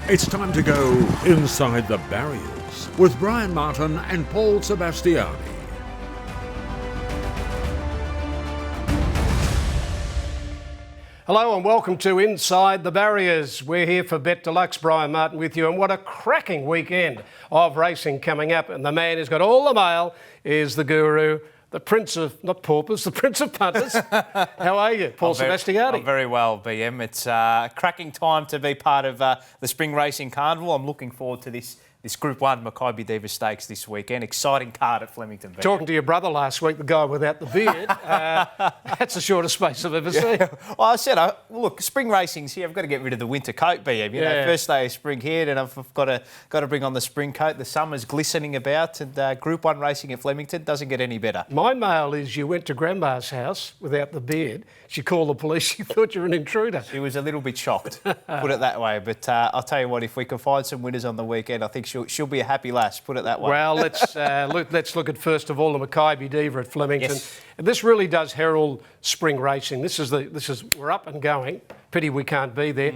It's time to go inside the barriers with Bryan Martin and Paul Sebastiani. Hello and welcome to Inside the Barriers. We're here for BetDeluxe, Bryan Martin with you, and what a cracking weekend of racing coming up. And the man who's got all the mail is the guru, the prince of, not paupers, the prince of punters. How are you, Paul Sebastiani? I'm very well, BM. It's a cracking time to be part of the Spring Racing Carnival. I'm looking forward to this Group 1 Makybe Diva Stakes this weekend. Exciting card at Flemington. BM. Talking to your brother last week, the guy without the beard, that's the shortest space I've ever seen. Well, I said, look, spring racing's here. I've got to get rid of the winter coat, BM. You know, first day of spring here, and I've got to bring on the spring coat. The summer's glistening about, and Group 1 racing at Flemington doesn't get any better. My mail is you went to Grandma's house without the beard. She called the police. She thought you were an intruder. She was a little bit shocked, put it that way. But I'll tell you what, if we can find some winners on the weekend, I think she'll be a happy lass, put it that way. Well, let's look at first of all the Makybe Diva at Flemington. Yes. And this really does herald spring racing. This is we're up and going. Pity we can't be there.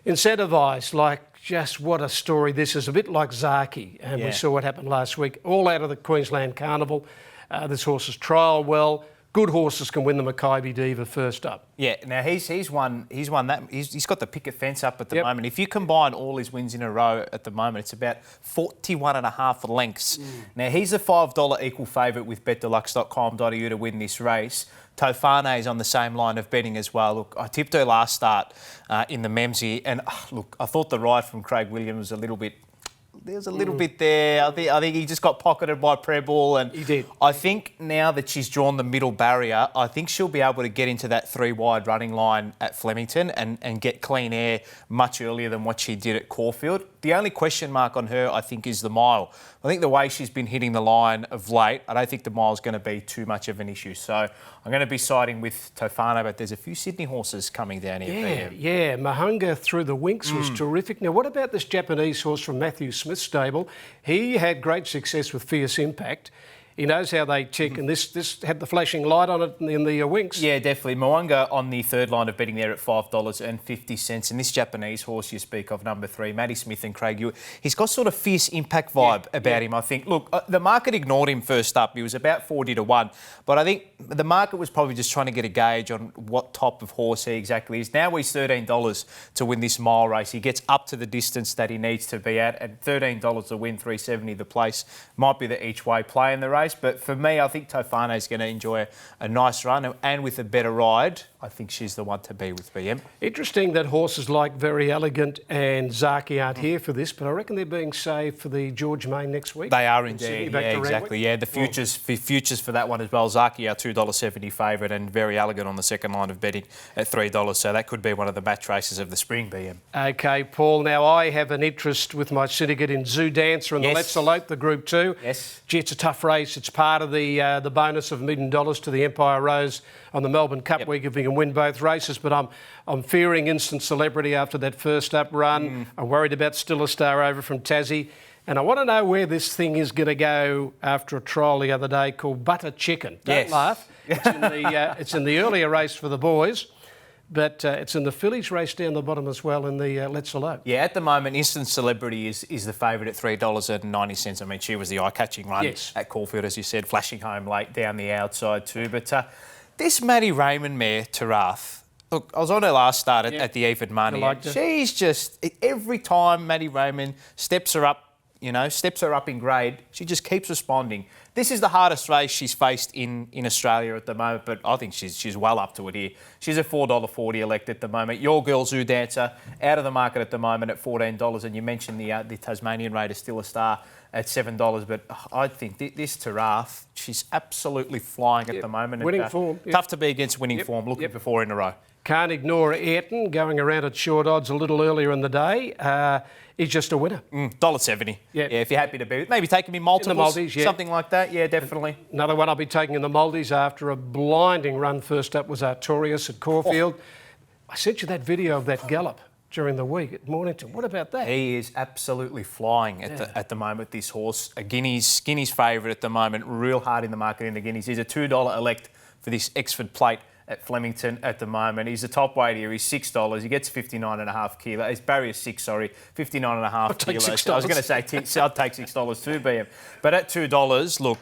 Incentivised, like just what a story this is. A bit like Zaki, and we saw what happened last week. All out of the Queensland Carnival. This horse is trialled well. Good horses can win the Makybe Diva first up. Yeah, now he's won that. He's got the picket fence up at the moment. If you combine all his wins in a row at the moment, it's about 41.5 lengths. Now he's a $5 equal favourite with BetDeluxe.com.au to win this race. Tofane is on the same line of betting as well. Look, I tipped her last start in the Memsie, and look, I thought the ride from Craig Williams was a little bit. There's a little bit there. I think he just got pocketed by Preble, and he did. I think now that she's drawn the middle barrier, I think she'll be able to get into that 3-wide running line at Flemington and get clean air much earlier than what she did at Caulfield. The only question mark on her, I think, is the mile. I think the way she's been hitting the line of late, I don't think the mile's going to be too much of an issue. So I'm going to be siding with Tofane, but there's a few Sydney horses coming down here. Yeah. Mahunga through the winks was terrific. Now, what about this Japanese horse from Matthew Smith's stable? He had great success with Fierce Impact. He knows how they tick, and this had the flashing light on it in the winks. Yeah, definitely. Mwanga on the third line of betting there at $5.50. And this Japanese horse you speak of, number 3, Matty Smith and Craig Hewitt, he's got sort of Fierce Impact vibe about him, I think. Look, the market ignored him first up. He was about 40 to 1. But I think the market was probably just trying to get a gauge on what type of horse he exactly is. Now he's $13 to win this mile race. He gets up to the distance that he needs to be at, and $13 to win, $3.70 the place. Might be the each way play in the race. But for me, I think Tofane is going to enjoy a nice run, and with a better ride, I think she's the one to be with, BM. Interesting that horses like Very Elegant and Zaki aren't here for this, but I reckon they're being saved for the George Main next week. They are indeed, exactly. Yeah, the futures for that one as well. Zaki, our $2.70 favourite, and Very Elegant on the second line of betting at $3. So that could be one of the match races of the spring, BM. OK, Paul. Now, I have an interest with my syndicate in Zoo Dancer and the Let's Elope, the Group 2. Yes. Gee, it's a tough race. It's part of the bonus of $1 million to the Empire Rose on the Melbourne Cup week if we can win both races. But I'm fearing instant celebrity after that first up run. I'm worried about Still a Star over from Tassie. And I want to know where this thing is going to go after a trial the other day called Butter Chicken. Don't laugh. It's in the earlier race for the boys. But it's in the fillies race down the bottom as well in the Let's Elope. Yeah, at the moment, Instant Celebrity is the favourite at $3.90. I mean, she was the eye-catching run at Caulfield, as you said, flashing home late down the outside too. But this Maddie Raymond mare, Tarath, look, I was on her last start at the Even Money. She's just, every time Maddie Raymond steps her up in grade, she just keeps responding. This is the hardest race she's faced in Australia at the moment, but I think she's well up to it here. She's a $4.40 elect at the moment. Your girl, Zoo Dancer, out of the market at the moment at $14, and you mentioned the Tasmanian Raider, Still a Star, at $7, but I think this Tarath, she's absolutely flying at the moment. Winning form. Tough to be against winning form, looking for 4 in a row. Can't ignore Ayrton, going around at short odds a little earlier in the day. He's just a winner. $1.70. Yeah, if you're happy to be with. Maybe taking me multiples, in the Maldives, something like that. Yeah, definitely. Another one I'll be taking in the Maldives after a blinding run. First up was Artorias at Caulfield. I sent you that video of that gallop during the week at Mornington. What about that? He is absolutely flying at the moment, this horse. A Guinea's favourite at the moment. Real hard in the market in the Guineas. He's a $2 elect for this Exford Plate at Flemington at the moment. He's the top weight here. He's $6. He gets 59.5 kilos. His barrier 6, sorry, 59.5 kilos. $6. I was going to say I'd take $6 too, BM. But at $2, look,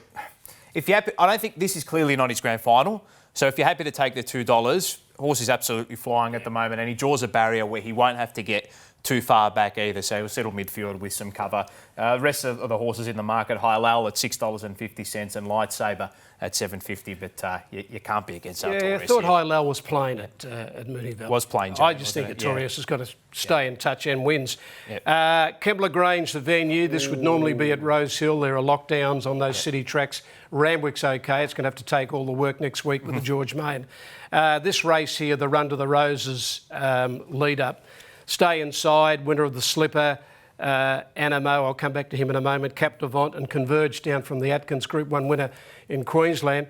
if you're happy, I don't think this is clearly not his grand final. So if you're happy to take the $2, horse is absolutely flying at the moment, and he draws a barrier where he won't have to get too far back either, so he'll settle midfield with some cover. The rest of the horses in the market, Hylal at $6.50 and Lightsaber at $7.50, but you can't be against Artorias. Yeah, I thought Hylal was playing at Mooneyville. Was playing, Jamie, I just think Artorias has got to stay in touch and wins. Yep. Kembla Grange, the venue, this would normally be at Rose Hill. There are lockdowns on those city tracks. Randwick's okay. It's going to have to take all the work next week with the George Main. This race here, the Run to the Roses lead up. Stay Inside, winner of the Slipper, Animo, I'll come back to him in a moment, Captivant and Converge down from the Atkins Group 1 winner in Queensland.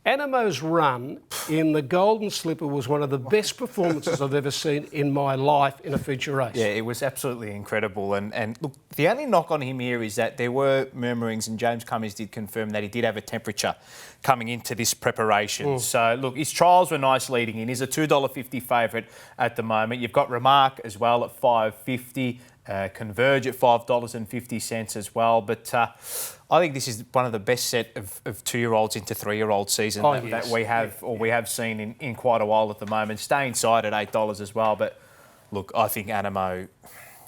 Animo's run in the Golden Slipper was one of the best performances I've ever seen in my life in a feature race. Yeah, it was absolutely incredible. And look, the only knock on him here is that there were murmurings, and James Cummings did confirm that he did have a temperature coming into this preparation. So, look, his trials were nice leading in. He's a $2.50 favourite at the moment. You've got Remark as well at $5.50. Converge at $5.50 as well. But I think this is one of the best set of 2-year-olds into 3-year-old season that we have we have seen in quite a while at the moment. Stay Inside at $8 as well. But look, I think Animo,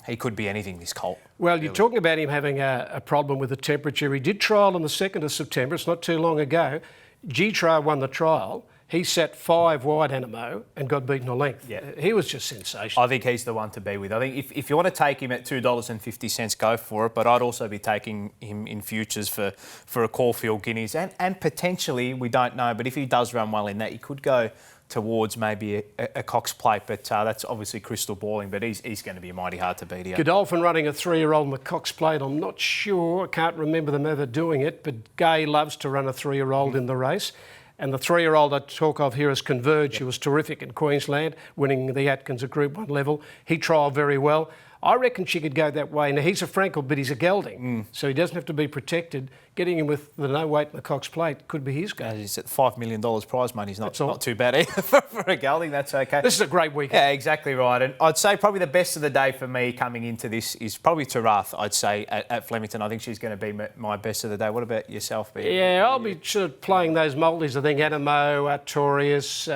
he could be anything, this colt. Well, you're talking about him having a problem with the temperature. He did trial on the 2nd of September. It's not too long ago. G-Tra won the trial. He sat 5 wide Animo and got beaten a length. Yeah. He was just sensational. I think he's the one to be with. I think if you want to take him at $2.50, go for it. But I'd also be taking him in futures for a Caulfield Guineas. And potentially, we don't know, but if he does run well in that, he could go towards maybe a Cox Plate. But that's obviously crystal balling. But he's going to be mighty hard to beat here. Godolphin running a 3-year-old in the Cox Plate. I'm not sure. I can't remember them ever doing it. But Gay loves to run a 3-year-old in the race. And the 3-year-old I talk of here is Converge, who was terrific in Queensland, winning the Atkins at Group 1 level. He trialled very well. I reckon she could go that way. Now, he's a Frankel, but he's a gelding, so he doesn't have to be protected. Getting him with the no weight and the Cox Plate could be his go. He's at $5 million prize money. He's not too bad either for a gelding. That's okay. This is a great weekend. Yeah, exactly right. And I'd say probably the best of the day for me coming into this is probably Tarath, I'd say, at Flemington. I think she's going to be my best of the day. What about yourself, Ben? Yeah, I'll be sort of playing those multis. I think Animo, Artorias,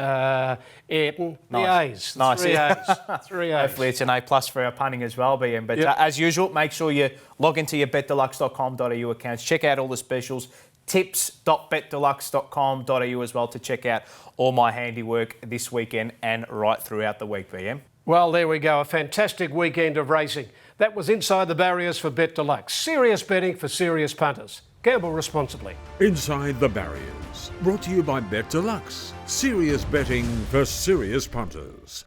Ayrton, the A's. Nice. 3 A's. 3 A's. Hopefully it's an A+ for our punting as well, BM. But as usual, make sure you log into your betdeluxe.com.au accounts. Check out all the specials. Tips.betdeluxe.com.au as well to check out all my handiwork this weekend and right throughout the week, BM. Well, there we go. A fantastic weekend of racing. That was Inside the Barriers for BetDeluxe. Serious betting for serious punters. Gamble responsibly. Inside the Barriers. Brought to you by BetDeluxe. Serious betting for serious punters.